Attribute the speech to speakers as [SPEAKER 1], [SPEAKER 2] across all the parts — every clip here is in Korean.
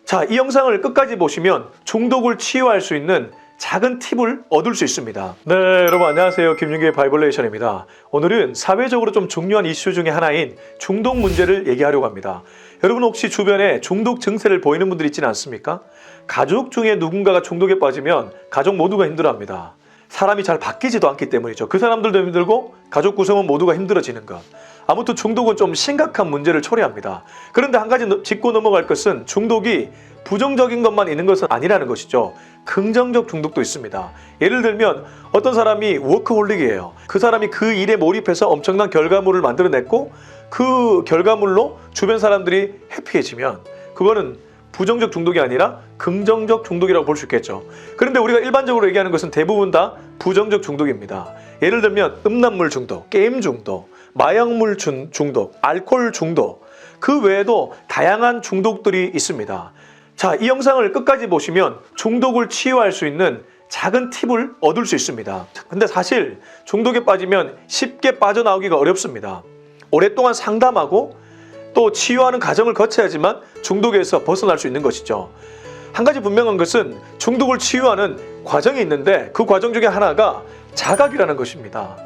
[SPEAKER 1] 자, 이 영상을 끝까지 보시면 중독을 치유할 수 있는 작은 팁을 얻을 수 있습니다. 네, 여러분 안녕하세요. 김윤규의 바이블레이션입니다. 오늘은 사회적으로 좀 중요한 이슈 중에 하나인 중독 문제를 얘기하려고 합니다. 여러분 혹시 주변에 중독 증세를 보이는 분들 있지는 않습니까? 가족 중에 누군가가 중독에 빠지면 가족 모두가 힘들어합니다. 사람이 잘 바뀌지도 않기 때문이죠. 그 사람들도 힘들고 가족 구성원 모두가 힘들어지는 것. 아무튼 중독은 좀 심각한 문제를 초래합니다. 그런데 한 가지 짚고 넘어갈 것은 중독이 부정적인 것만 있는 것은 아니라는 것이죠. 긍정적 중독도 있습니다. 예를 들면 어떤 사람이 워커홀릭이에요. 그 사람이 그 일에 몰입해서 엄청난 결과물을 만들어냈고 그 결과물로 주변 사람들이 해피해지면 그거는 부정적 중독이 아니라 긍정적 중독이라고 볼 수 있겠죠. 그런데 우리가 일반적으로 얘기하는 것은 대부분 다 부정적 중독입니다. 예를 들면 음란물 중독, 게임 중독, 마약물 중독, 알코올 중독, 그 외에도 다양한 중독들이 있습니다. 자, 이 영상을 끝까지 보시면 중독을 치유할 수 있는 작은 팁을 얻을 수 있습니다. 근데 사실 중독에 빠지면 쉽게 빠져나오기가 어렵습니다. 오랫동안 상담하고 또 치유하는 과정을 거쳐야지만 중독에서 벗어날 수 있는 것이죠. 한 가지 분명한 것은 중독을 치유하는 과정이 있는데 그 과정 중에 하나가 자각이라는 것입니다.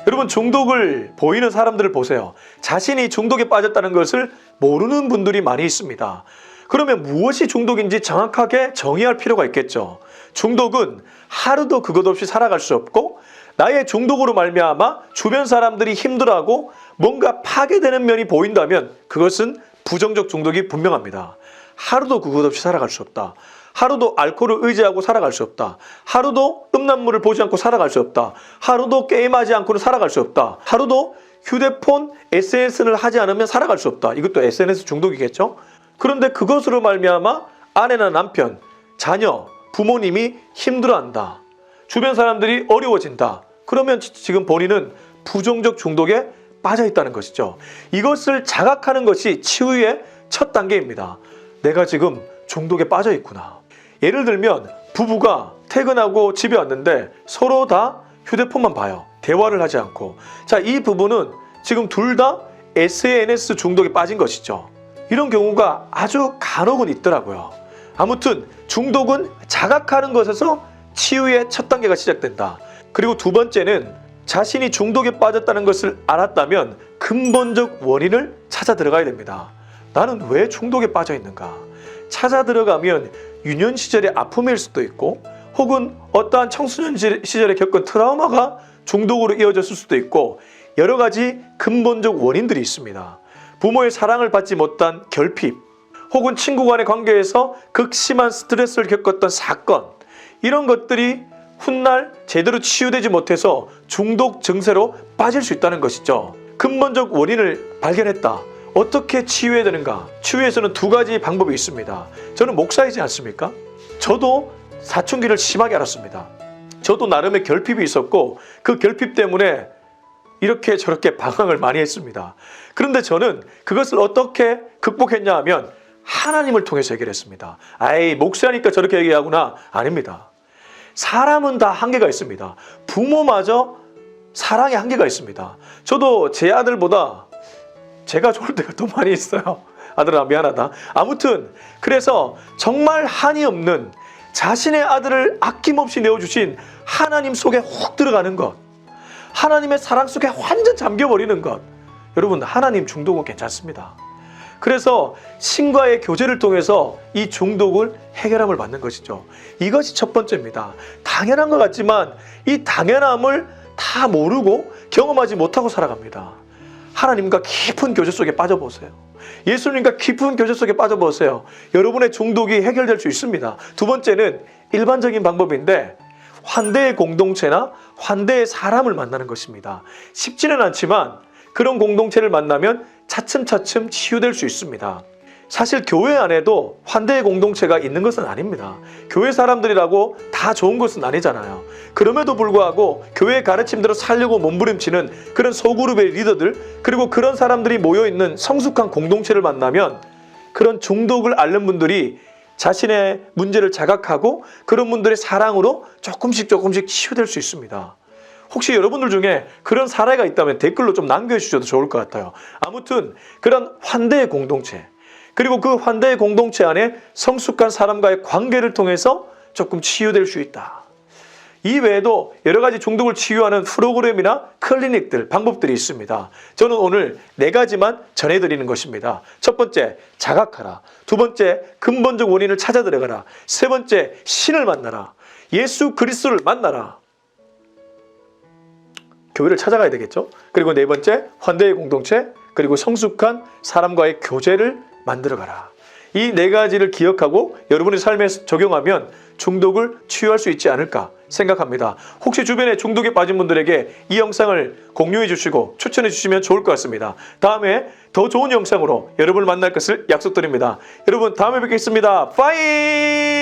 [SPEAKER 1] 여러분 중독을 보이는 사람들을 보세요. 자신이 중독에 빠졌다는 것을 모르는 분들이 많이 있습니다. 그러면 무엇이 중독인지 정확하게 정의할 필요가 있겠죠. 중독은 하루도 그것 없이 살아갈 수 없고 나의 중독으로 말미암아 주변 사람들이 힘들어하고 뭔가 파괴되는 면이 보인다면 그것은 부정적 중독이 분명합니다. 하루도 그것 없이 살아갈 수 없다. 하루도 알코올을 의지하고 살아갈 수 없다. 하루도 음란물을 보지 않고 살아갈 수 없다. 하루도 게임하지 않고는 살아갈 수 없다. 하루도 휴대폰, SNS를 하지 않으면 살아갈 수 없다. 이것도 SNS 중독이겠죠? 그런데 그것으로 말미암아 아내나 남편, 자녀, 부모님이 힘들어한다. 주변 사람들이 어려워진다. 그러면 지금 본인은 부정적 중독에 빠져 있다는 것이죠. 이것을 자각하는 것이 치유의 첫 단계입니다. 내가 지금 중독에 빠져 있구나. 예를 들면 부부가 퇴근하고 집에 왔는데 서로 다 휴대폰만 봐요. 대화를 하지 않고. 자, 이 부부는 지금 둘 다 SNS 중독에 빠진 것이죠. 이런 경우가 아주 간혹은 있더라고요. 아무튼 중독은 자각하는 것에서 치유의 첫 단계가 시작된다. 그리고 두 번째는 자신이 중독에 빠졌다는 것을 알았다면 근본적 원인을 찾아 들어가야 됩니다. 나는 왜 중독에 빠져 있는가? 찾아 들어가면 유년 시절의 아픔일 수도 있고 혹은 어떠한 청소년 시절에 겪은 트라우마가 중독으로 이어졌을 수도 있고 여러 가지 근본적 원인들이 있습니다. 부모의 사랑을 받지 못한 결핍 혹은 친구 간의 관계에서 극심한 스트레스를 겪었던 사건 이런 것들이 훗날 제대로 치유되지 못해서 중독 증세로 빠질 수 있다는 것이죠. 근본적 원인을 발견했다. 어떻게 치유해야 되는가? 치유에서는 두 가지 방법이 있습니다. 저는 목사이지 않습니까? 저도 사춘기를 심하게 앓았습니다. 저도 나름의 결핍이 있었고 그 결핍 때문에 이렇게 저렇게 방황을 많이 했습니다. 그런데 저는 그것을 어떻게 극복했냐 하면 하나님을 통해서 해결했습니다. 아이, 목사니까 저렇게 얘기하구나. 아닙니다. 사람은 다 한계가 있습니다. 부모마저 사랑에 한계가 있습니다. 저도 제 아들보다 제가 좋을 때가 더 많이 있어요. 아들아 미안하다. 아무튼 그래서 정말 한이 없는 자신의 아들을 아낌없이 내어주신 하나님 속에 훅 들어가는 것, 하나님의 사랑 속에 완전 잠겨버리는 것. 여러분 하나님 중독은 괜찮습니다. 그래서 신과의 교제를 통해서 이 중독을 해결함을 받는 것이죠. 이것이 첫 번째입니다. 당연한 것 같지만 이 당연함을 다 모르고 경험하지 못하고 살아갑니다. 하나님과 깊은 교제 속에 빠져보세요. 예수님과 깊은 교제 속에 빠져보세요. 여러분의 중독이 해결될 수 있습니다. 두 번째는 일반적인 방법인데 환대의 공동체나 환대의 사람을 만나는 것입니다. 쉽지는 않지만 그런 공동체를 만나면 차츰차츰 치유될 수 있습니다. 사실 교회 안에도 환대의 공동체가 있는 것은 아닙니다. 교회 사람들이라고 다 좋은 것은 아니잖아요. 그럼에도 불구하고 교회의 가르침대로 살려고 몸부림치는 그런 소그룹의 리더들 그리고 그런 사람들이 모여있는 성숙한 공동체를 만나면 그런 중독을 앓는 분들이 자신의 문제를 자각하고 그런 분들의 사랑으로 조금씩 치유될 수 있습니다. 혹시 여러분들 중에 그런 사례가 있다면 댓글로 좀 남겨주셔도 좋을 것 같아요. 아무튼 그런 환대의 공동체, 그리고 그 환대의 공동체 안에 성숙한 사람과의 관계를 통해서 조금 치유될 수 있다. 이 외에도 여러 가지 중독을 치유하는 프로그램이나 클리닉들, 방법들이 있습니다. 저는 오늘 4가지만 전해드리는 것입니다. 첫 번째, 자각하라. 두 번째, 근본적 원인을 찾아 들어가라. 세 번째, 신을 만나라. 예수 그리스도를 만나라. 교회를 찾아가야 되겠죠. 그리고 네 번째, 환대의 공동체, 그리고 성숙한 사람과의 교제를 만들어가라. 이 4가지를 기억하고 여러분의 삶에 적용하면 중독을 치유할 수 있지 않을까 생각합니다. 혹시 주변에 중독에 빠진 분들에게 이 영상을 공유해 주시고 추천해 주시면 좋을 것 같습니다. 다음에 더 좋은 영상으로 여러분을 만날 것을 약속드립니다. 여러분 다음에 뵙겠습니다. 빠이!